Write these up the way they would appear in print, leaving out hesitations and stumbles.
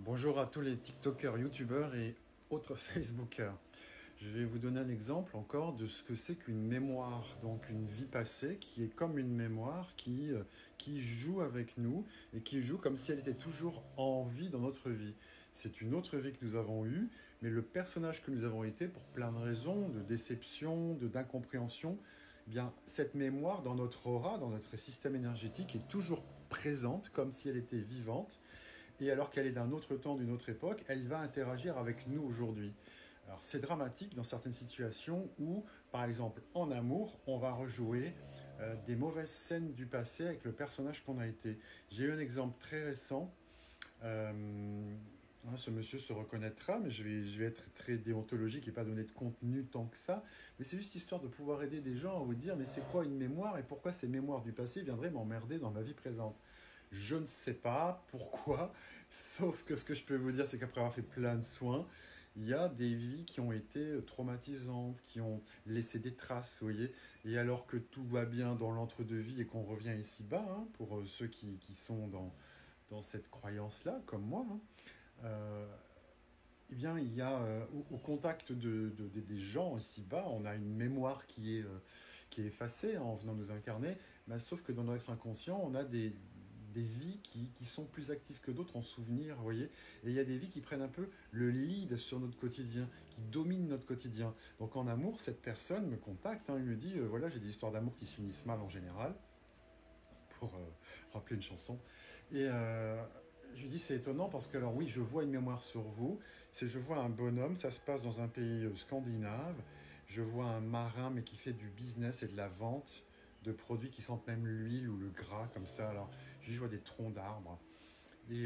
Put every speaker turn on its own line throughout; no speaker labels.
Bonjour à tous les TikTokers, YouTubeurs et autres Facebookers. Je vais vous donner un exemple encore de ce que c'est qu'une mémoire, donc une vie passée qui est comme une mémoire qui joue avec nous et qui joue comme si elle était toujours en vie dans notre vie. C'est une autre vie que nous avons eue, mais le personnage que nous avons été, pour plein de raisons, de déception, d'incompréhension, eh bien, cette mémoire dans notre aura, dans notre système énergétique est toujours présente, comme si elle était vivante. Et alors qu'elle est d'un autre temps, d'une autre époque, elle va interagir avec nous aujourd'hui. Alors c'est dramatique dans certaines situations où, par exemple, en amour, on va rejouer des mauvaises scènes du passé avec le personnage qu'on a été. J'ai eu un exemple très récent. Ce monsieur se reconnaîtra, mais je vais être très déontologique et pas donner de contenu tant que ça. Mais c'est juste histoire de pouvoir aider des gens à vous dire, mais c'est quoi une mémoire et pourquoi ces mémoires du passé viendraient m'emmerder dans ma vie présente. Je ne sais pas pourquoi, sauf que ce que je peux vous dire, c'est qu'après avoir fait plein de soins, il y a des vies qui ont été traumatisantes, qui ont laissé des traces, vous voyez. Et alors que tout va bien dans l'entre-deux-vie et qu'on revient ici-bas, hein, pour ceux qui sont dans cette croyance-là, comme moi, hein, euh, eh bien, il y a au contact des gens ici-bas, on a une mémoire qui est effacée en venant nous incarner, mais sauf que dans notre inconscient, on a des vies qui sont plus actives que d'autres en souvenir, vous voyez. Et il y a des vies qui prennent un peu le lead sur notre quotidien, qui dominent notre quotidien. Donc en amour, cette personne me contacte, hein, il me dit, voilà, j'ai des histoires d'amour qui se finissent mal en général, pour rappeler une chanson. Et je lui dis, c'est étonnant parce que, alors oui, je vois une mémoire sur vous. C'est, je vois un bonhomme, ça se passe dans un pays scandinave. Je vois un marin, mais qui fait du business et de la vente de produits qui sentent même l'huile ou le gras, comme ça. Alors, je vois des troncs d'arbres. Et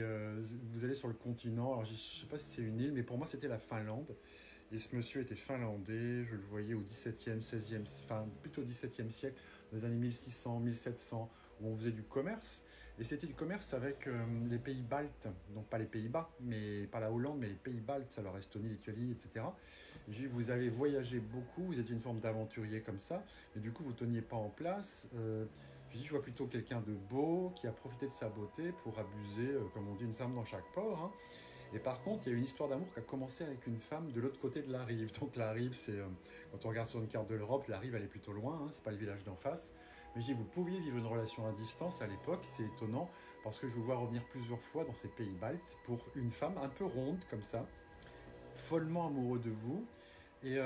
vous allez sur le continent, alors je ne sais pas si c'est une île, mais pour moi c'était la Finlande. Et ce monsieur était finlandais, je le voyais au XVIIe, XVIe, enfin plutôt XVIIe siècle, dans les années 1600, 1700, où on faisait du commerce. Et c'était du commerce avec les pays baltes, donc pas les Pays-Bas, mais pas la Hollande, mais les pays baltes, alors Estonie, Lituanie, etc. J'ai dit, vous avez voyagé beaucoup, vous étiez une forme d'aventurier comme ça, mais du coup vous ne teniez pas en place. J'ai dit, je vois plutôt quelqu'un de beau qui a profité de sa beauté pour abuser, comme on dit, une femme dans chaque port, hein. Et par contre, il y a une histoire d'amour qui a commencé avec une femme de l'autre côté de la rive. Donc la rive, c'est quand on regarde sur une carte de l'Europe, la rive elle est plutôt loin, hein, c'est pas le village d'en face. Mais je dis, vous pouviez vivre une relation à distance à l'époque, c'est étonnant parce que je vous vois revenir plusieurs fois dans ces pays baltes pour une femme un peu ronde comme ça, follement amoureux de vous. Et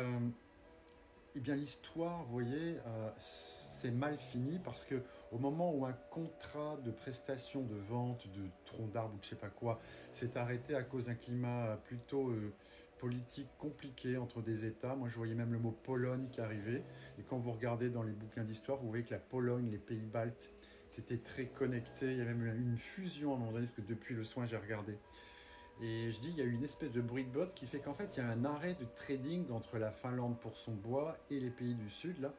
eh bien, l'histoire, vous voyez, c'est mal fini parce que au moment où un contrat de prestation de vente de troncs d'arbres ou de je sais pas quoi s'est arrêté à cause d'un climat plutôt politique compliqué entre des États, moi je voyais même le mot Pologne qui arrivait. Et quand vous regardez dans les bouquins d'histoire, vous voyez que la Pologne, les pays baltes, c'était très connecté. Il y avait même eu une fusion à un moment donné, parce que depuis le soin, j'ai regardé. Et je dis, il y a eu une espèce de bruit de botte qui fait qu'en fait, il y a un arrêt de trading entre la Finlande pour son bois et les pays du Sud, là.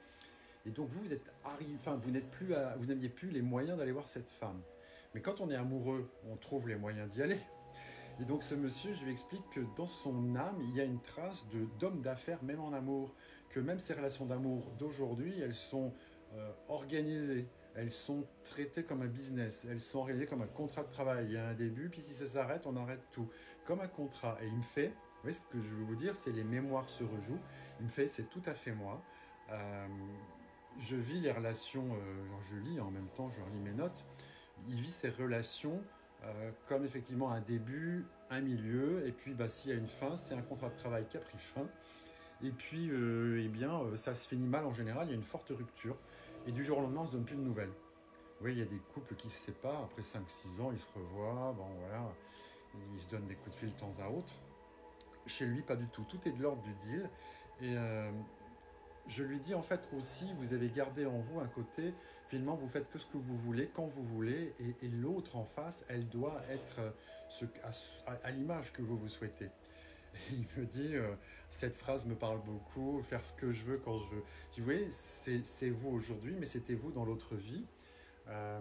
Et donc, vous êtes arrivé, enfin, vous n'aviez plus les moyens d'aller voir cette femme. Mais quand on est amoureux, on trouve les moyens d'y aller. Et donc, ce monsieur, je lui explique que dans son âme, il y a une trace d'homme d'affaires, même en amour. Que même ces relations d'amour d'aujourd'hui, elles sont organisées. Elles sont traitées comme un business. Elles sont organisées comme un contrat de travail. Il y a un début, puis si ça s'arrête, on arrête tout. Comme un contrat. Et il me fait, vous voyez, ce que je veux vous dire, c'est les mémoires se rejouent. Il me fait, c'est tout à fait moi. Euh, je vis les relations, je lis en même temps, je relis mes notes. Il vit ses relations comme effectivement un début, un milieu, et puis bah, s'il y a une fin, c'est un contrat de travail qui a pris fin. Et puis, eh bien, ça se finit mal en général, il y a une forte rupture. Et du jour au lendemain, on ne se donne plus de nouvelles. Oui, il y a des couples qui se séparent, après 5 6 ans, ils se revoient, bon voilà, ils se donnent des coups de fil de temps à autre. Chez lui, pas du tout. Tout est de l'ordre du deal. Et je lui dis en fait aussi, vous avez gardé en vous un côté, finalement vous faites que ce que vous voulez, quand vous voulez, et l'autre en face, elle doit être à l'image que vous souhaitez. Et il me dit, cette phrase me parle beaucoup, faire ce que je veux quand je veux. Je dis, vous voyez, c'est vous aujourd'hui, mais c'était vous dans l'autre vie. Euh,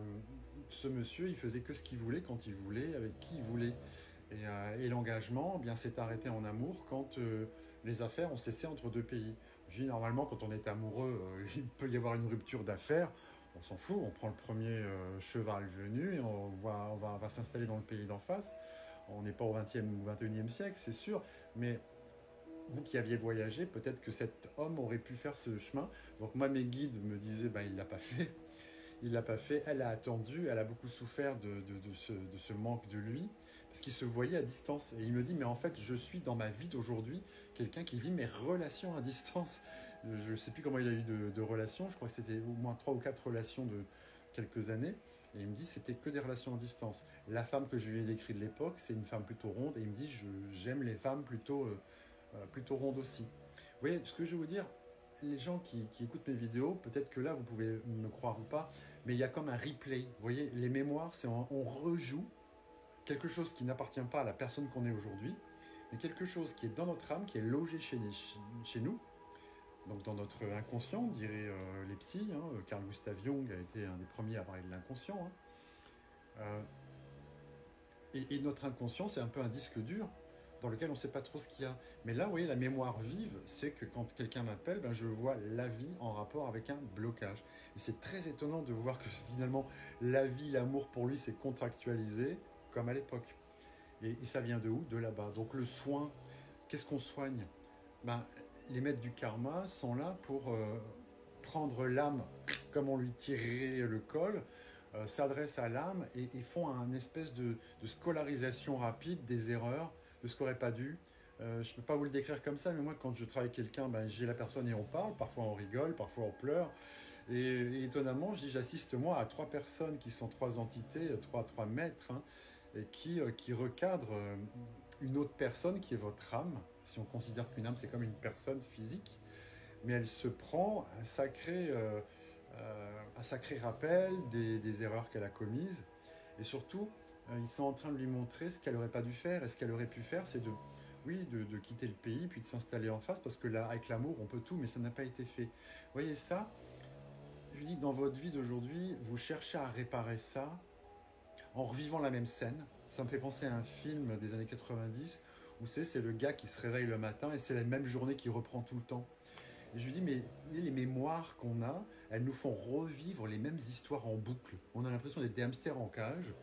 Ce monsieur, il faisait que ce qu'il voulait, quand il voulait, avec qui il voulait. Et l'engagement, eh bien, s'est arrêté en amour quand les affaires ont cessé entre deux pays. Je dis, normalement, quand on est amoureux, il peut y avoir une rupture d'affaires. On s'en fout, on prend le premier cheval venu et on va s'installer dans le pays d'en face. On n'est pas au 20e ou 21e siècle, c'est sûr, mais vous qui aviez voyagé, peut-être que cet homme aurait pu faire ce chemin. Donc moi, mes guides me disaient, ben, il ne l'a pas fait. Il l'a pas fait, elle a attendu, elle a beaucoup souffert de ce manque de lui, parce qu'il se voyait à distance. Et il me dit, mais en fait, je suis dans ma vie d'aujourd'hui quelqu'un qui vit mes relations à distance. Je ne sais plus comment il a eu de relations, je crois que c'était au moins 3 ou 4 relations de quelques années. Et il me dit, c'était que des relations à distance. La femme que je lui ai décrite de l'époque, c'est une femme plutôt ronde, et il me dit, j'aime les femmes plutôt rondes aussi. Vous voyez, ce que je veux vous dire, les gens qui écoutent mes vidéos, peut-être que là, vous pouvez me croire ou pas, mais il y a comme un replay. Vous voyez, les mémoires, on rejoue quelque chose qui n'appartient pas à la personne qu'on est aujourd'hui, mais quelque chose qui est dans notre âme, qui est logé chez nous, donc dans notre inconscient, diraient les psys. Carl Gustav Jung a été un des premiers à parler de l'inconscient. Euh, et notre inconscient, c'est un peu un disque dur dans lequel on ne sait pas trop ce qu'il y a. Mais là, vous voyez, la mémoire vive, c'est que quand quelqu'un m'appelle, ben, je vois la vie en rapport avec un blocage. Et c'est très étonnant de voir que finalement, la vie, l'amour pour lui, s'est contractualisé comme à l'époque. Et ça vient de où? De là-bas. Donc le soin, qu'est-ce qu'on soigne? Ben, les maîtres du karma sont là pour prendre l'âme comme on lui tirerait le col, s'adressent à l'âme et font un espèce de scolarisation rapide des erreurs, de ce qu'aurait pas dû. Je ne peux pas vous le décrire comme ça, mais moi, quand je travaille avec quelqu'un, ben, j'ai la personne et on parle. Parfois, on rigole, parfois, on pleure. Et étonnamment, j'assiste, moi, à 3 personnes qui sont 3 entités, trois maîtres, et qui recadrent une autre personne qui est votre âme. Si on considère qu'une âme, c'est comme une personne physique, mais elle se prend un sacré rappel des erreurs qu'elle a commises. Et surtout, ils sont en train de lui montrer ce qu'elle n'aurait pas dû faire. Et ce qu'elle aurait pu faire, c'est de quitter le pays, puis de s'installer en face, parce que là, avec l'amour, on peut tout, mais ça n'a pas été fait. Vous voyez ça? Je lui dis, dans votre vie d'aujourd'hui, vous cherchez à réparer ça en revivant la même scène. Ça me fait penser à un film des années 90, où c'est le gars qui se réveille le matin, et c'est la même journée qui reprend tout le temps. Et je lui dis, mais les mémoires qu'on a, elles nous font revivre les mêmes histoires en boucle. On a l'impression d'être des hamsters en cage.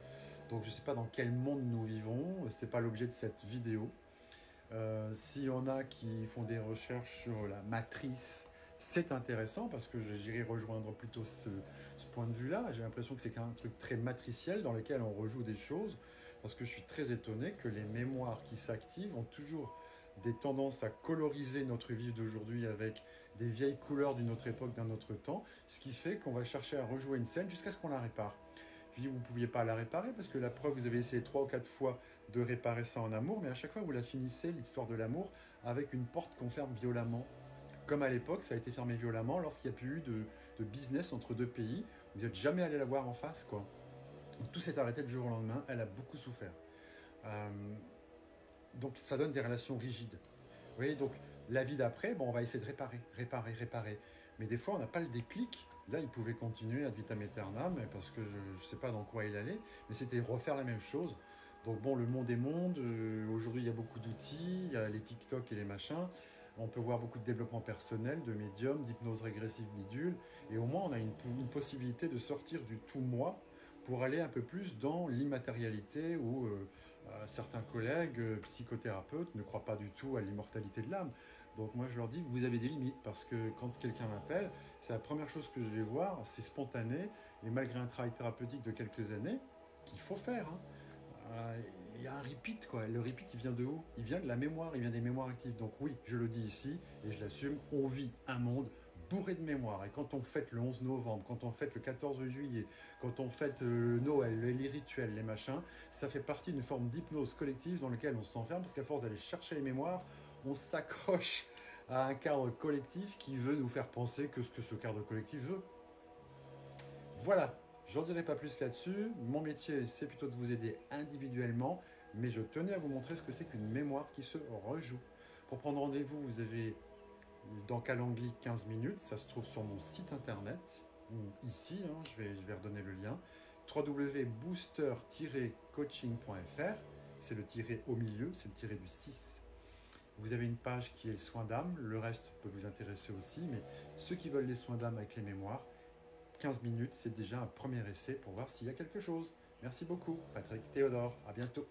Donc je ne sais pas dans quel monde nous vivons, ce n'est pas l'objet de cette vidéo. S'il y en a qui font des recherches sur la matrice, c'est intéressant parce que j'irai rejoindre plutôt ce point de vue-là. J'ai l'impression que c'est un truc très matriciel dans lequel on rejoue des choses, parce que je suis très étonné que les mémoires qui s'activent ont toujours des tendances à coloriser notre vie d'aujourd'hui avec des vieilles couleurs d'une autre époque, d'un autre temps, ce qui fait qu'on va chercher à rejouer une scène jusqu'à ce qu'on la répare. Je dis, vous ne pouviez pas la réparer, parce que la preuve, vous avez essayé 3 ou 4 fois de réparer ça en amour, mais à chaque fois, vous la finissez, l'histoire de l'amour, avec une porte qu'on ferme violemment. Comme à l'époque, ça a été fermé violemment lorsqu'il n'y a plus eu de business entre 2 pays. Vous n'êtes jamais allé la voir en face, quoi. Donc, tout s'est arrêté du jour au lendemain. Elle a beaucoup souffert. Euh, donc, ça donne des relations rigides. Vous voyez, donc, la vie d'après, bon, on va essayer de réparer. Mais des fois, on n'a pas le déclic. Là, il pouvait continuer ad vitam aeternam, parce que je ne sais pas dans quoi il allait, mais c'était refaire la même chose. Donc bon, le monde est monde. Aujourd'hui, il y a beaucoup d'outils, il y a les TikTok et les machins. On peut voir beaucoup de développement personnel, de médium, d'hypnose régressive bidule. Et au moins, on a une possibilité de sortir du tout moi pour aller un peu plus dans l'immatérialité où certains collègues psychothérapeutes ne croient pas du tout à l'immortalité de l'âme. Donc moi, je leur dis, vous avez des limites, parce que quand quelqu'un m'appelle, c'est la première chose que je vais voir, c'est spontané, et malgré un travail thérapeutique de quelques années, qu'il faut faire, il y a un repeat, quoi. Le repeat, il vient de où? Il vient de la mémoire, il vient des mémoires actives. Donc oui, je le dis ici, et je l'assume, on vit un monde bourré de mémoire. Et quand on fête le 11 novembre, quand on fête le 14 juillet, quand on fête Noël, les rituels, les machins, ça fait partie d'une forme d'hypnose collective dans laquelle on s'enferme, parce qu'à force d'aller chercher les mémoires, on s'accroche à un cadre collectif qui veut nous faire penser que ce que ce cadre collectif veut. Voilà, j'en dirai pas plus là-dessus. Mon métier, c'est plutôt de vous aider individuellement, mais je tenais à vous montrer ce que c'est qu'une mémoire qui se rejoue. Pour prendre rendez-vous, vous avez dans Calendly 15 minutes, ça se trouve sur mon site internet, ou ici, je vais redonner le lien, www.booster-coaching.fr, c'est le tiret au milieu, c'est le tiret du 6. Vous avez une page qui est soins d'âme, le reste peut vous intéresser aussi, mais ceux qui veulent les soins d'âme avec les mémoires, 15 minutes, c'est déjà un premier essai pour voir s'il y a quelque chose. Merci beaucoup, Patrick Théodore, à bientôt.